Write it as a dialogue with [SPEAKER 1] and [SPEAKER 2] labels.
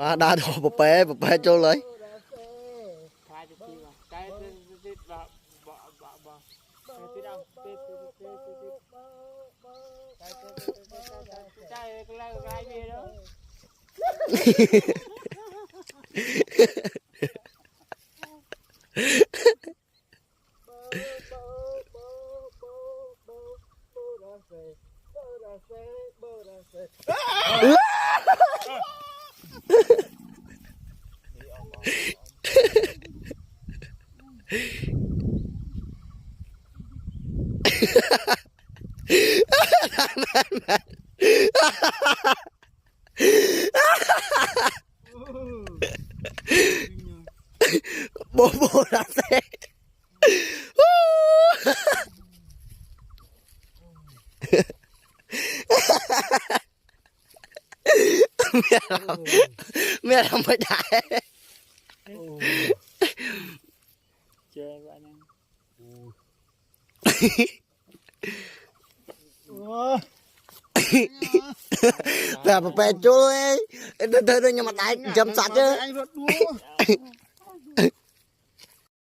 [SPEAKER 1] đa đồ bập bè cho lấy bố ra xe mẹ làm mới đại
[SPEAKER 2] chơi vậy nè
[SPEAKER 1] là bập bè cho ấy thôi nhưng mà tại chăm sạch chứ